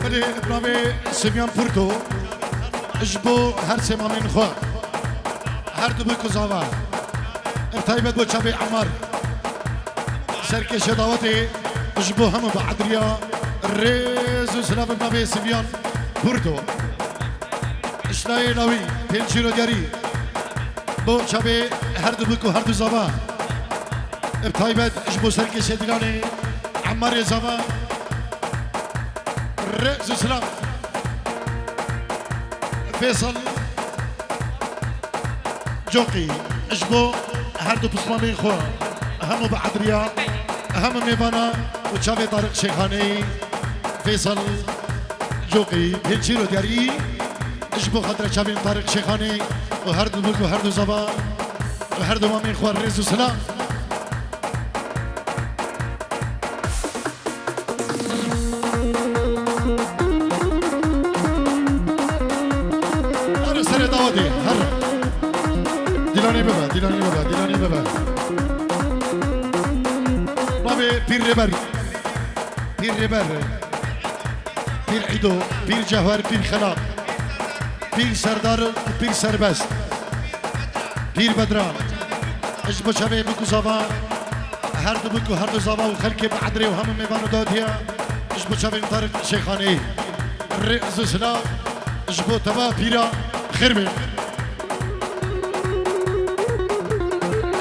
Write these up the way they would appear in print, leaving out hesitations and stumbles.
بده برنامه سميان بورتو اجبو هر سما من خوا هر دو بكو زاوا ارتايبت بو شابي عمر سركش دعوتي اجبو هم بعدريا الريز وسلام برنامه سميان بورتو اشتاي ناوي بنشيرو دياري بو شابي هر دو بكو هر دو زاوا ارتايبت اجبو سركش ديلاني عمر زاوا الرئيس سلام فيصل جوقي اجبو هردو بسمامين خو هم بعدريا هم ميبانا وشافي طارق شيخاني فيصل جوقي بنشيرو دياري اجبو خاطر شافي طارق شيخاني وهردو بلقو هردو زبا وهردو مامين خو الرئيس سلام ديلاني بابا بابي بير ريبر بير عيدو بير جوهر بير خلاق بير سردار بير سربست بير بدران اجبو شبه بكو زبا هردو بكو هردو زبا وخلقي بعدري وهم ميبانو داديا اجبو شبه طارق شيخاني الرئيس سلام اجبو تبا بيرا خرمي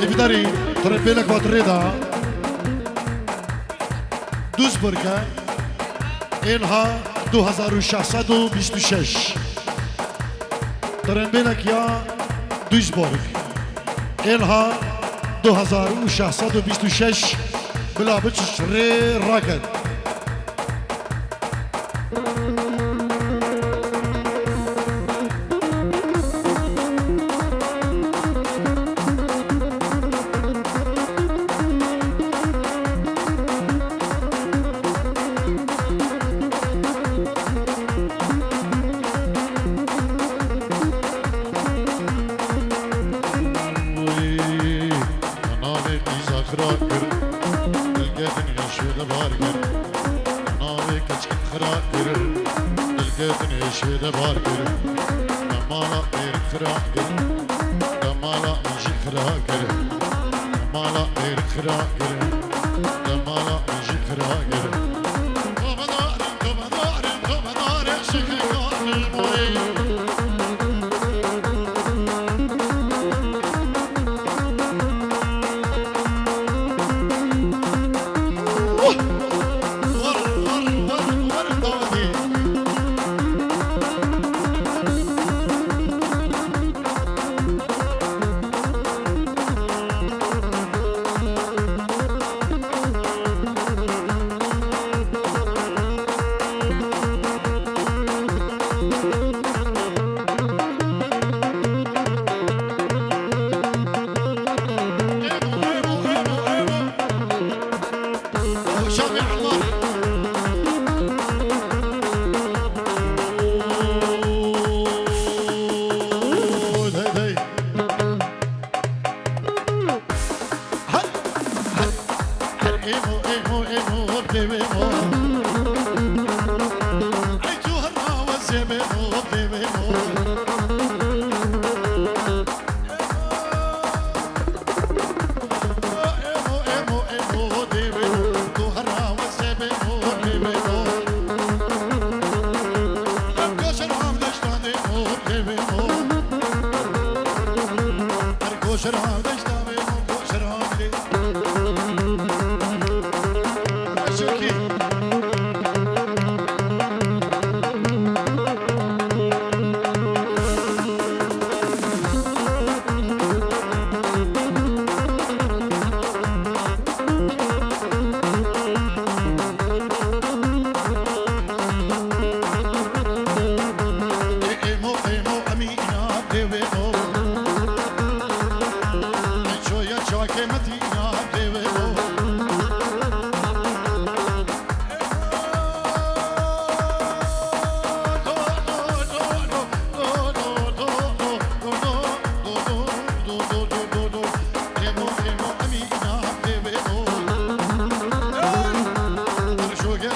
İbdari Trembelek Batrida Duisburg'a İlha 2626 Trembelek ya Duisburg İlha 2626 Bila biçiş re raket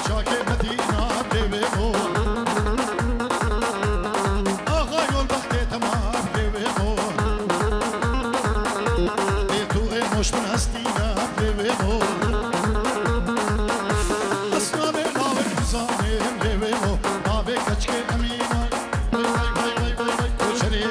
شاكي مدينة بيبو خوش من هستینا ببیمو اسنا به ناوی زانیم ببیمو ناوی کچک امینا وای کوچری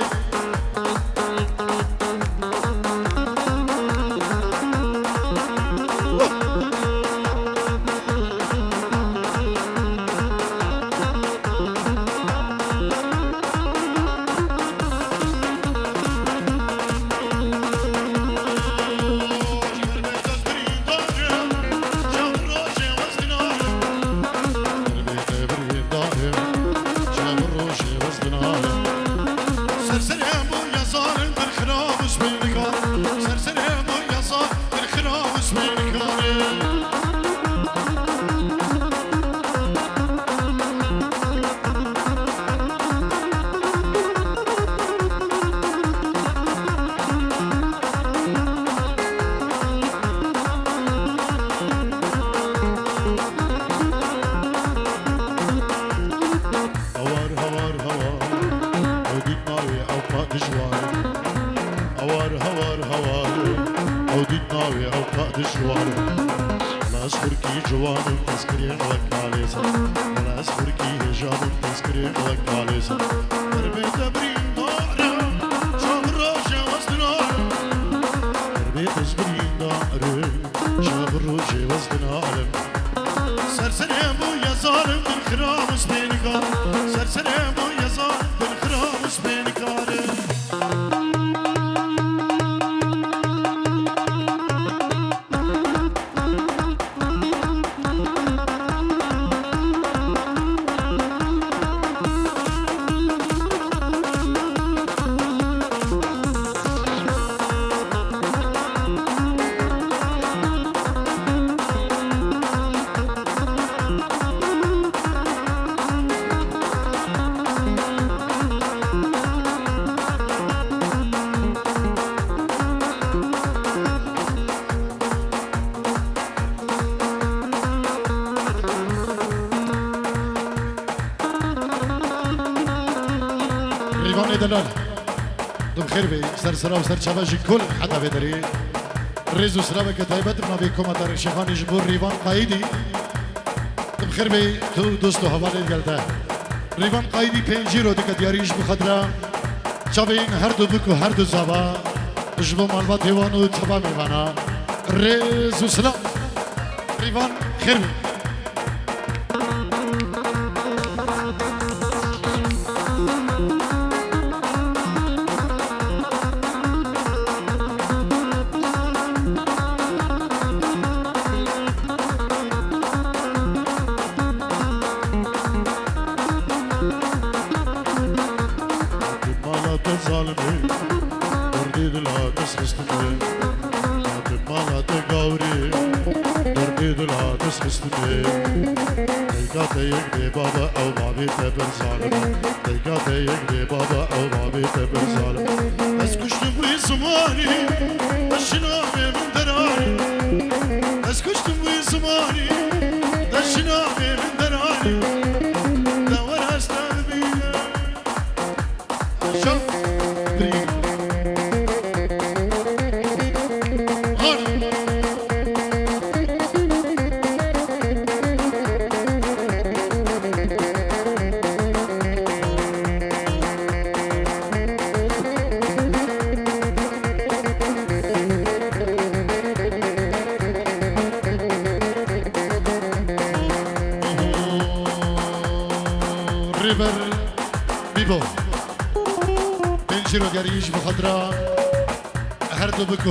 دلال دم خير بي سر سرا وسر شباجي كل حدا بدري ريزو سلامك تايبت ما بيكم اتار شيخاني جبور ريفان قايدي دم خير بي تو دوستو حوالي قلتا ريفان قايدي بينجيرو ديك دياريش بخضرا شابين هر دو بكو هر دو زابا جبو مالبات هيوانو تبا ميوانا ريزو سلام ريفان خير بي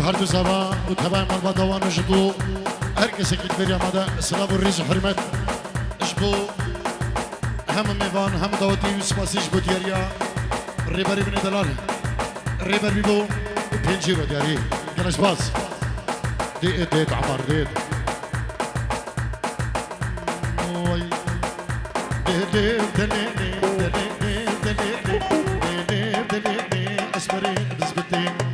هر دو زبا و تبع مال بدوان جبو هر کسی که بری آمده سلام و ریز و حرمت جبو هم میوان هم دعوتی و سپاسی جبو دیاریا ریبری بینی دلال ریبر بیبو پنجی رو دیاری گلش باز دید عمر دید دید دلیلی اسمری بزبتین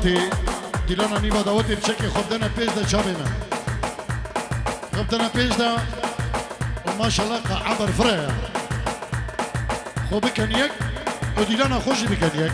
دعوتي ديلانا نيبا دعوتي بشكل خبدنا بيش دا شابينا خبدنا بيش دا وما شاء الله عبر فريا خو بكنيك وديلانا خوش بكنيك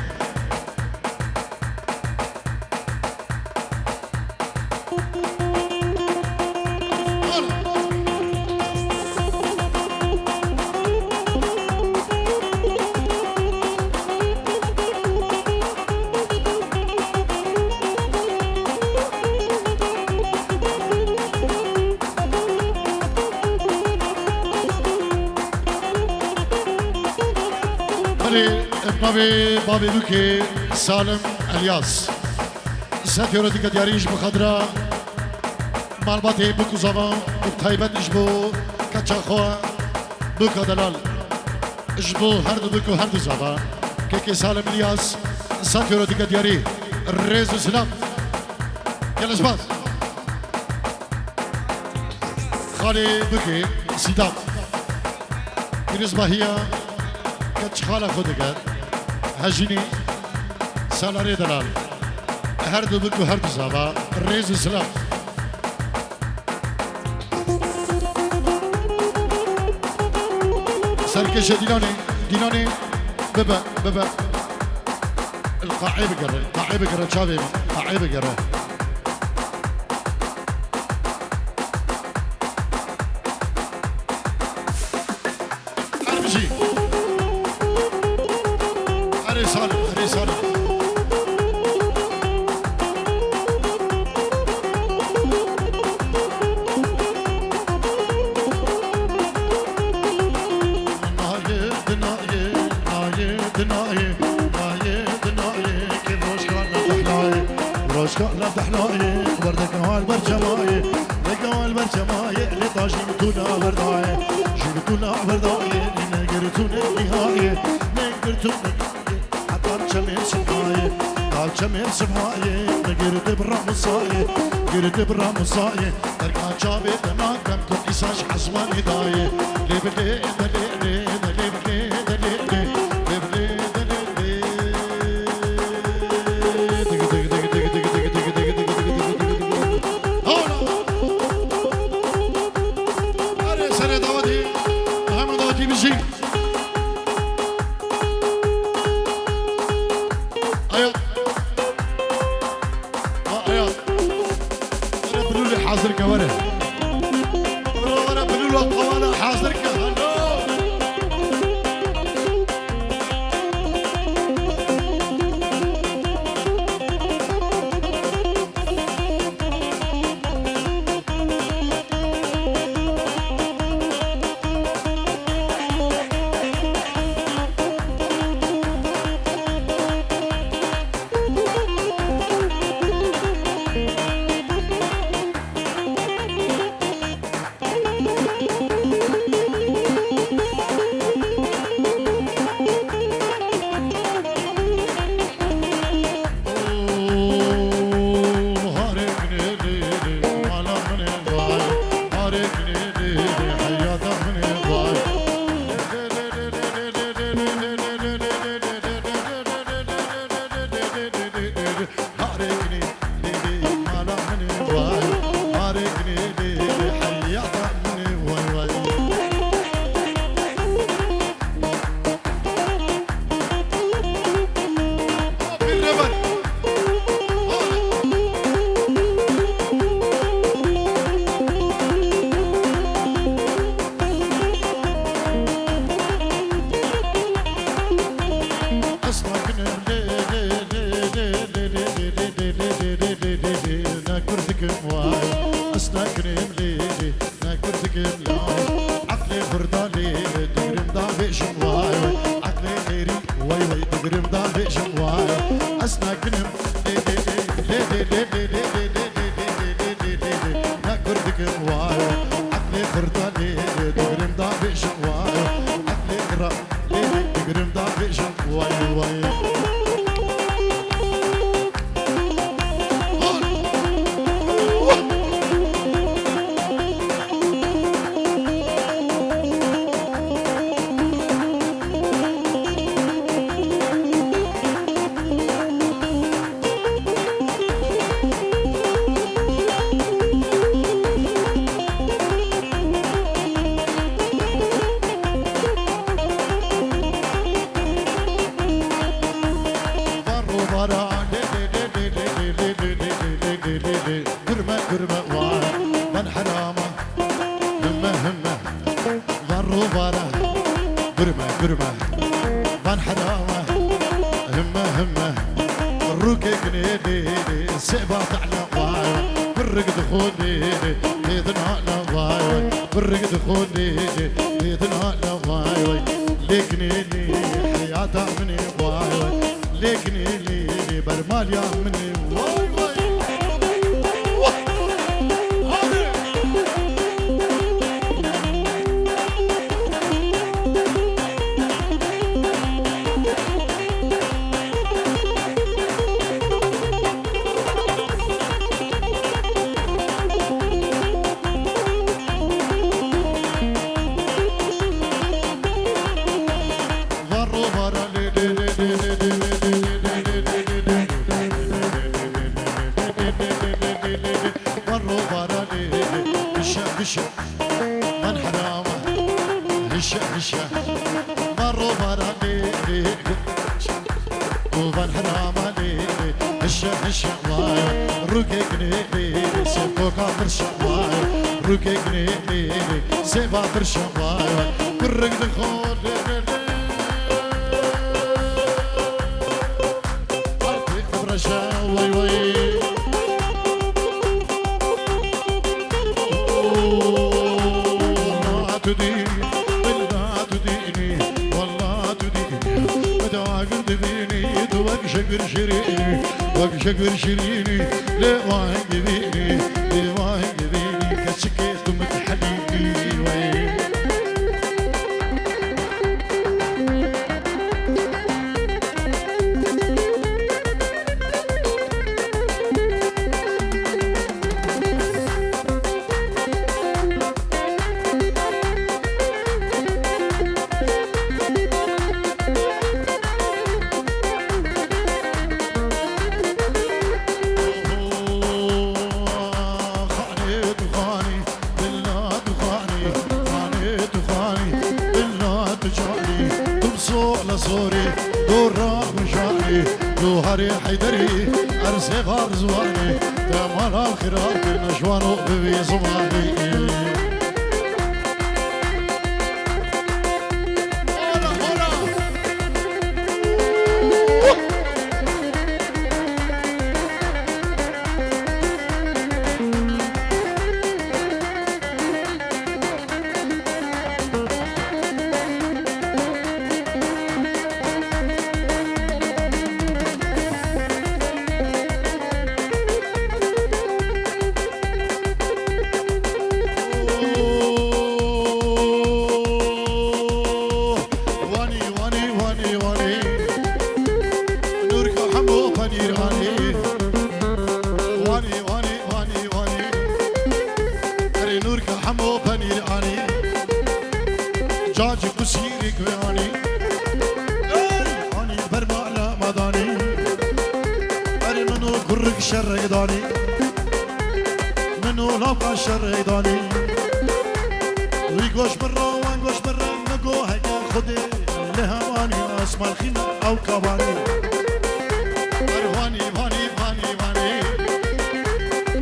بابي بوكي سالم الياس ساتيورتي كدياريش بخضرا مالباتي بوكو زمان بتايبت اجبو كتشاخوا بوكا دلال اجبو هردو بوكو هردو زمان كيكي سالم الياس ساتيورتي كدياري الريز سلام يلا شباب خالي بوكي سيدات بالنسبة هي كتشخالة خودكات هجيني سالاري دلال هردو بكو هردو زابا الرئيس السلام سركشة دينوني ببا القاعي بقرة شابي قاعي بقرة أرمشي رسالة روشكا دحلاي وردك هال برجماي لقوا برجماي اللي طاجين تونا برداي شيلتونا برداي نقرتونا نهاية نقرتونا شمير سماية قال شمير سماية نقرد برامصاية قرد برامصاية تركا شابي ما كان كل إساش حسوان هداية لبلي دليلي دليلي دليلي لبلي دليلي دق دق دق دق دق دق دق دق دق دق هولا أري سنة دعوتي أهم دعوتي بشي حاضرك ورا بلولو القوانا حاضرك van روبارا برمة برمة van حرامة همة همة الروكي قنيدي سيبات على واي برق دخولي إذن على واي برق دخولي إذن على واي ليكنيلي حياتها مني واي ليكنيلي برمال يا مني واي واي من حرامه هشة هشة مروا براني ومن حرامه هشة هشة واي رقيقني سيبو كافر شواي رقيقني سيبا برشواي برق دخول عرفي برشا واي واي تديني بالله تديني والله تديني مداقل تديني دوك شكر شريني دوك شكر شريني ليه واهن قديني ليه واهن قديني كسكيت ومتحليني وين صوري دورا مشاني دوهري حيدري أرسي غارزواني تمال آخرات نشوانو ببي زماني جاجي كسيري كواني أني برما على مداني أري منو كرك شر يداني منو لابقى شر يداني ويقوش برا وانقوش برا نقو هيا خدي لهواني اسمع الخينا أو كواني أري واني واني واني واني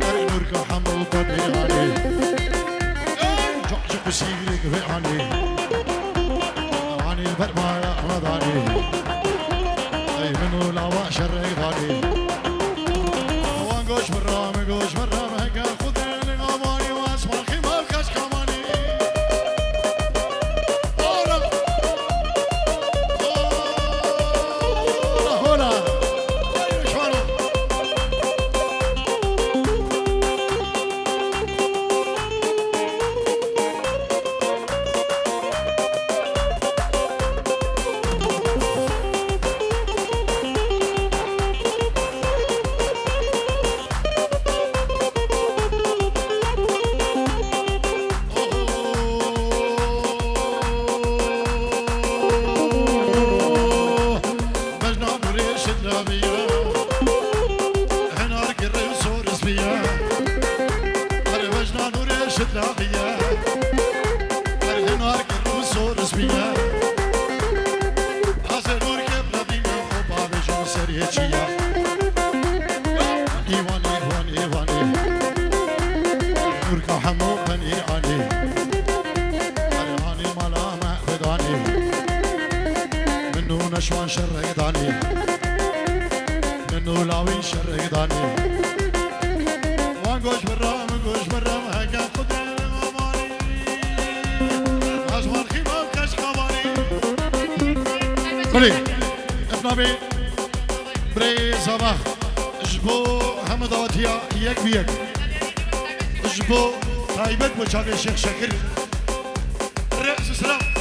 أري نورك حمو طبيعاني جاجي كسيري كواني برما يا رمضاني اي منو لا شر يغاني وانقوش برام قوش برام هكا خذ الغماني واسمع الخيمه الكاش كماني هنا شلون يداني منو نشوان شر يداني منو لاوي شر يداني وانقوش برا منقوش برا هكا قدر اماني ازمان خيمة بكش خواني بلي ابنابي بري صباح جبو هم دعوتيا يك بيك جبو طيبت بچاوي شيخ شكر رئيس السلام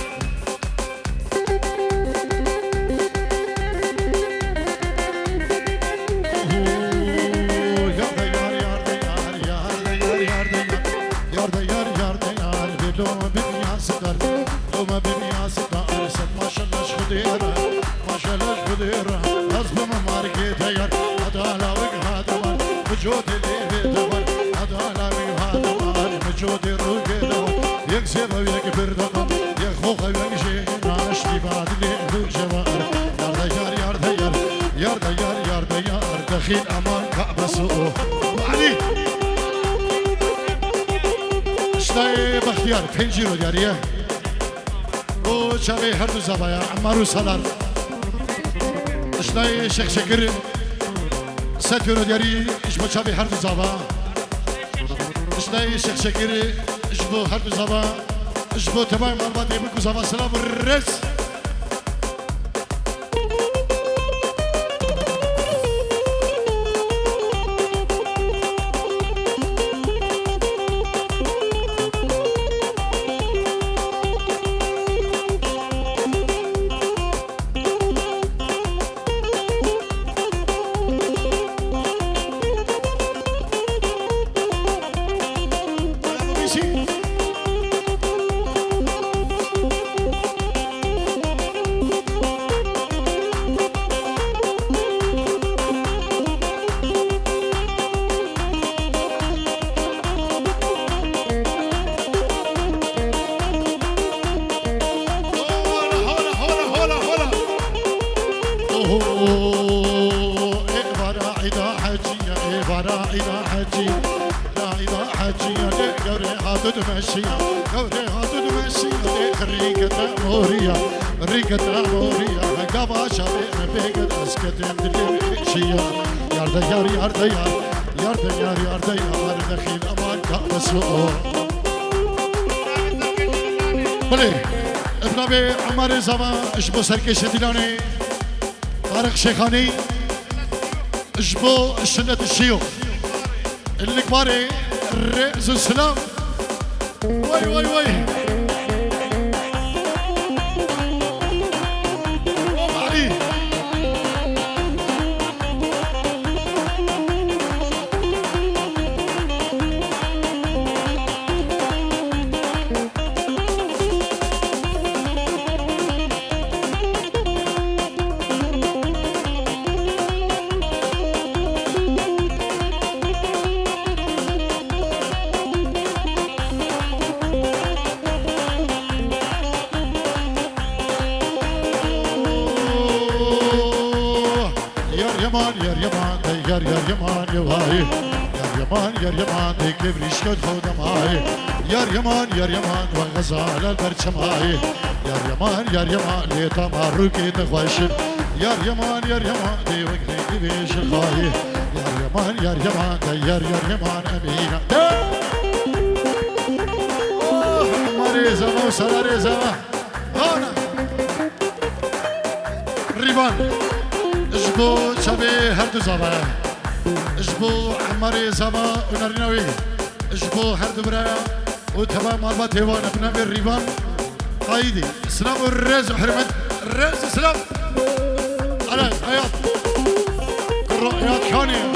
ما بني أصدقاء أرسل ما شاء الله شخديرة ما شاء الله شخديرة أصبح ماركي تيار هذا وجه هذا وجود اللي بيدور هذا وجه مجود الروج يكسب ويكبر دقم يخوخ ويمشي ناشتي بعد اللي بالجوار يار ديار يار ديار يار ديار دخيل أمان كعب سوء وعلي اشتاي باختيار فنجيرو دياريه او شبه هر دو زبايا عمارو سالار اشتاي شيخ شكر ستيرو دياري اشبو شبه هر دو زبا اشتاي شيخ شكر اشبو هر دو زبا اشبو تباي مربا ديبكو زبا سلام الرس اشبو سركش ديلاني طارق شيخاني اشبو سنة الشيوخ الكباري رئيس السلام وي وي وي علي يار يمان يواي يار يمان كبريش كد خود ماي يار يمان وغزال البرشماي يار يمان لتماركي تخوش يار يمان دي وقتي بيش الخاي يار يمان امينه مريزه موسى ريزه هنا ريبان اشبو شبه هر دو زبا اشبو عماري زبا ونرنوي اشبو هر دو برايا وتبا مربا تيوان ابنا بالريبان قايدي سلام الرز وحرمت الرز سلام على حياة الرؤيات كانية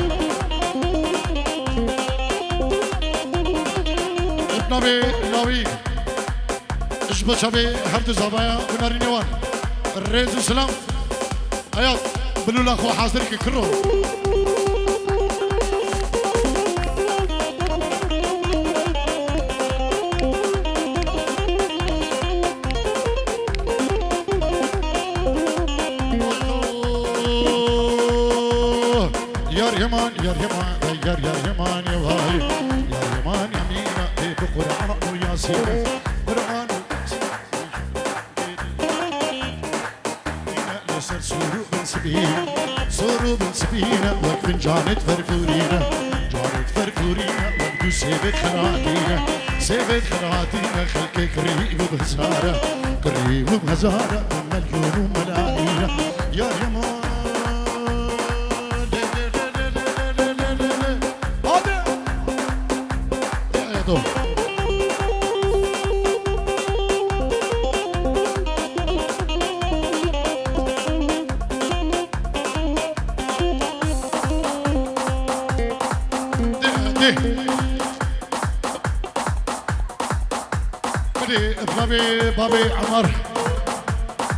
ابنبي ناوي اشبو شبه هر دو زبا ونرنوان الرز سلام حياة بلولا اخو حاضرك كرو يار يمان يا واي يار يمان يمينة بقرآن وياسين قرآن سبينة صورو بالسبينة وفنجانة فرفورينة جانة فرفورينة وبدو سيبت خراتينة سيبت خراتينة خلقك قريب وبهزارة قريب وبهزارة ومليون وملايين يا يما هذا بابي عمر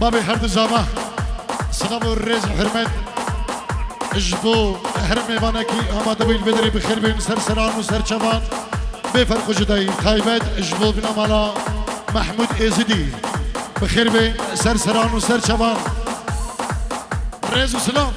بابي حرد الزامة سلام الرئيس حرمت اجبو هرمي بانكي اما دبيل بدري بخير بين سرسران وسر شبان بفرق جداي خايبت اجبو بنا مالا محمود ازدي بخير بين سرسران وسر شبان رئيس وسلام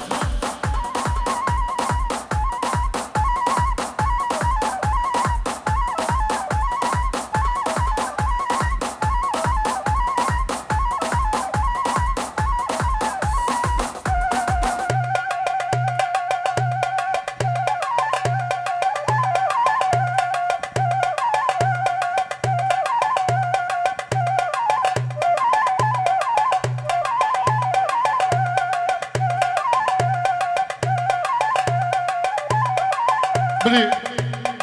بلي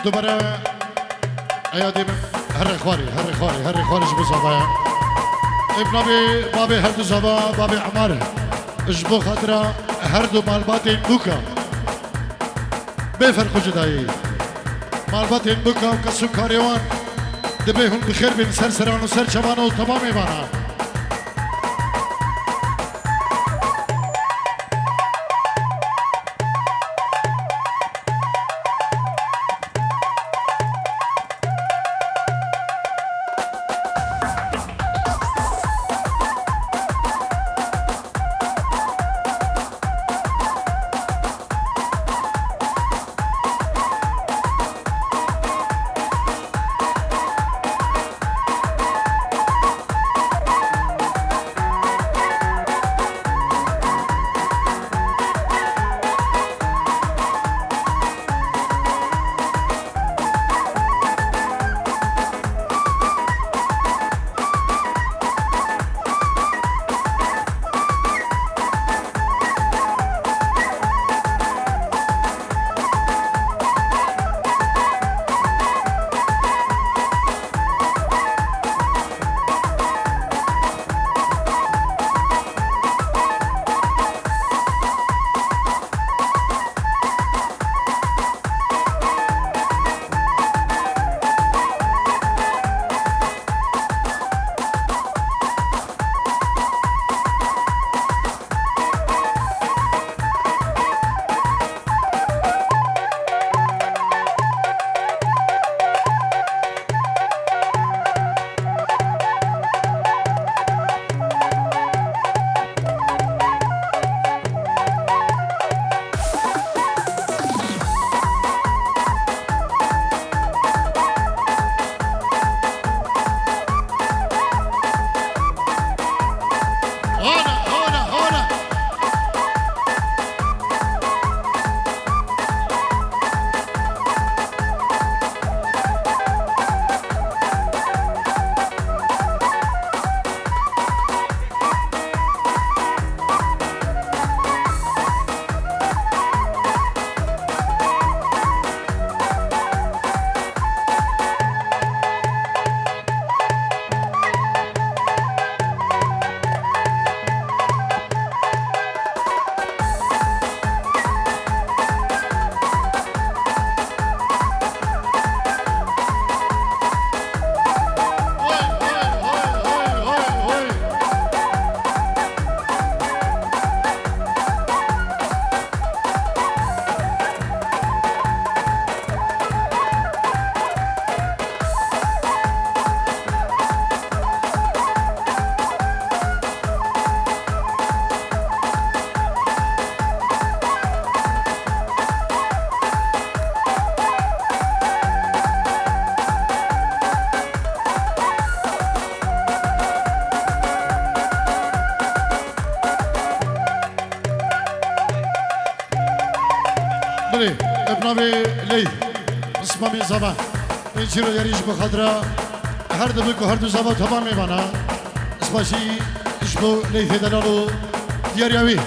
دوباره ايادي هر خواري جبو صبايا ابن بابي هر دو صبا بابي عمر جبو خاطره هر دو مالباتين بوكا بفرق جداي مالباتين بوكا وكسو كاريوان دبيهم بخير بين سرسران وسر شبان وتمام بانا بله ابنابي لي اسمه من زبان اینجی رو یاریش بخاطره هر دو بکو هر دو زبان تمام میبانا اسمشی اشبو لیفه دلالو دیاریاوی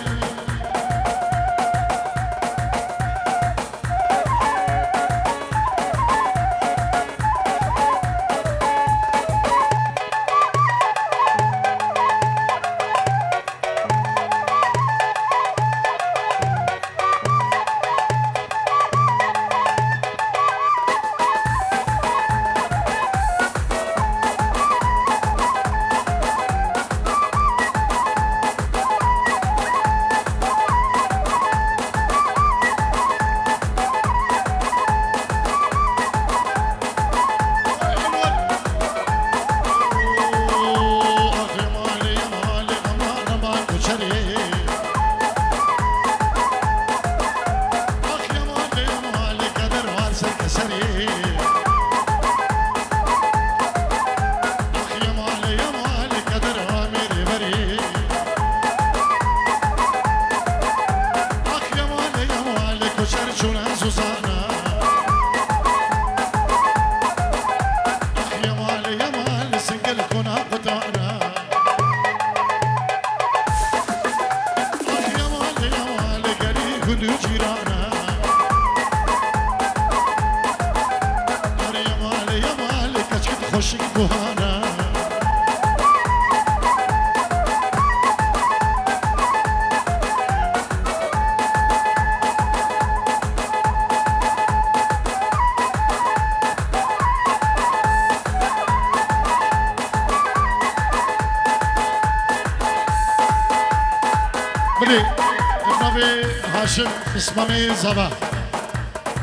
هاشم اسمه زبا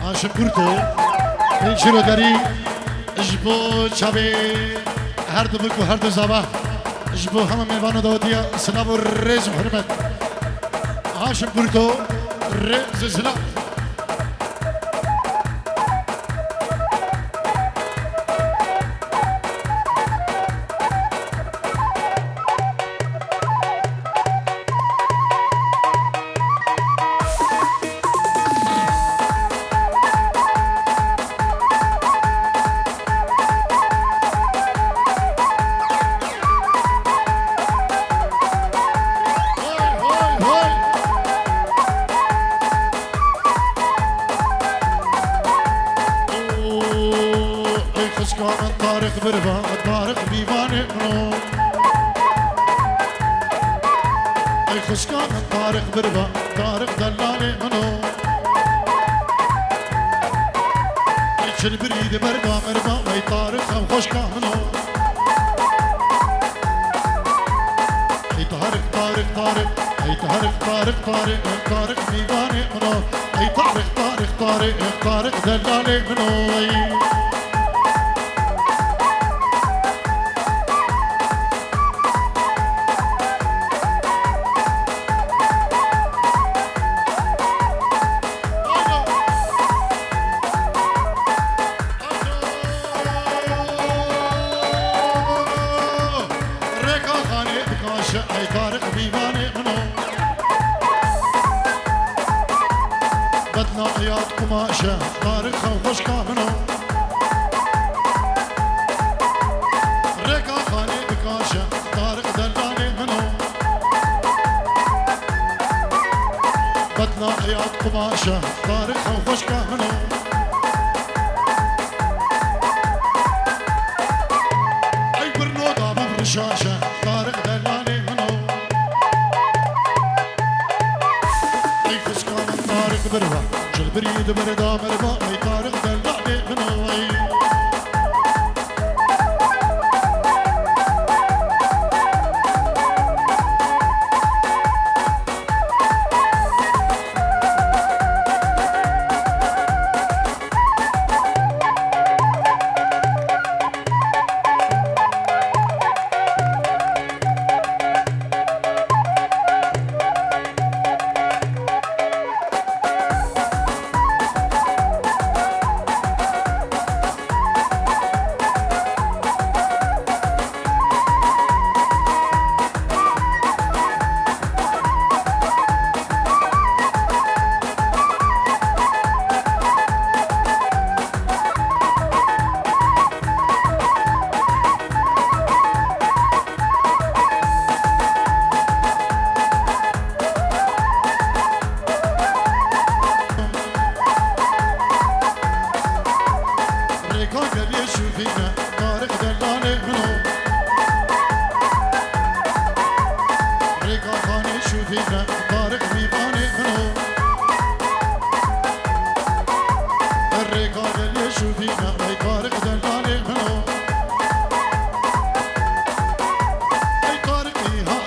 هاشم پورتو اینجی رو داری اجبو چابه هر دو بکو هر دو زبا اجبو همه میوانو دادیا سلام و رز و حرمت هاشم پورتو رز سلام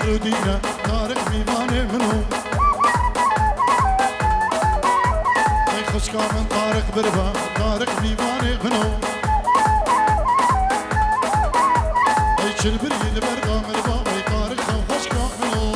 دارو دینه طارق میوانه منو ای خشکا من طارق بربا طارق میوانه منو ای چل بری لبرقا مربا ای طارق خشکا منو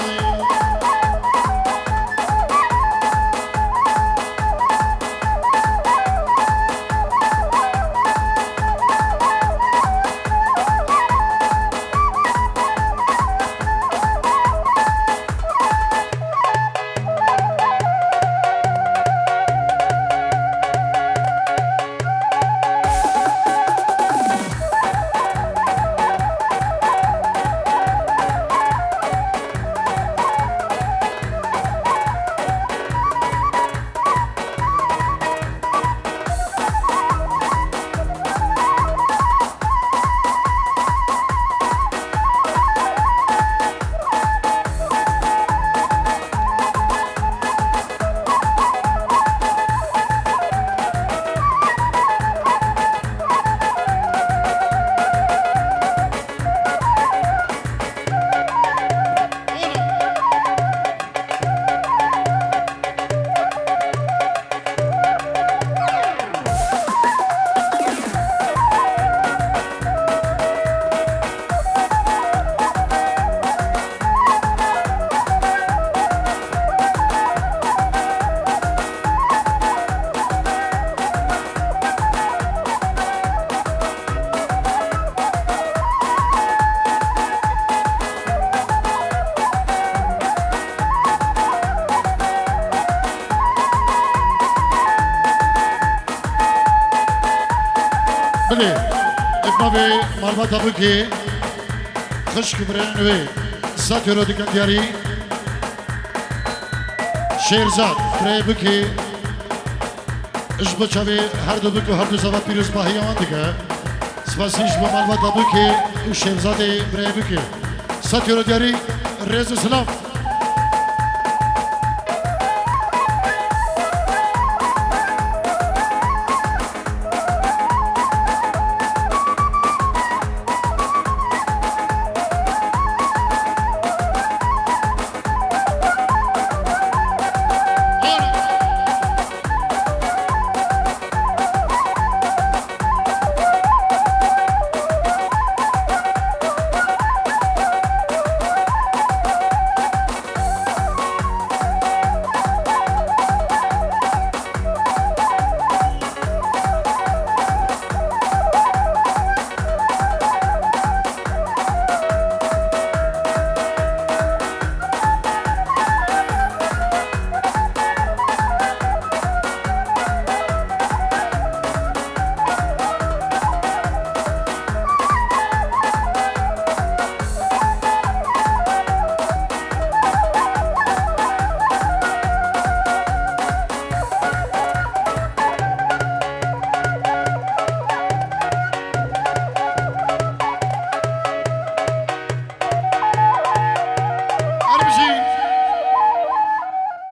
بله ابنابي معلومات ابوكي خشك برنوي ساتيرو ديكن دياري شيرزاد بري بوكي اجبو چاوي هر دو بوكو هر دو زوا پیروز ماهی آمان دیگه سپاسیش با معلومات ابوكي و شيرزاد بري بوكي ساتيرو دياري ريز سلام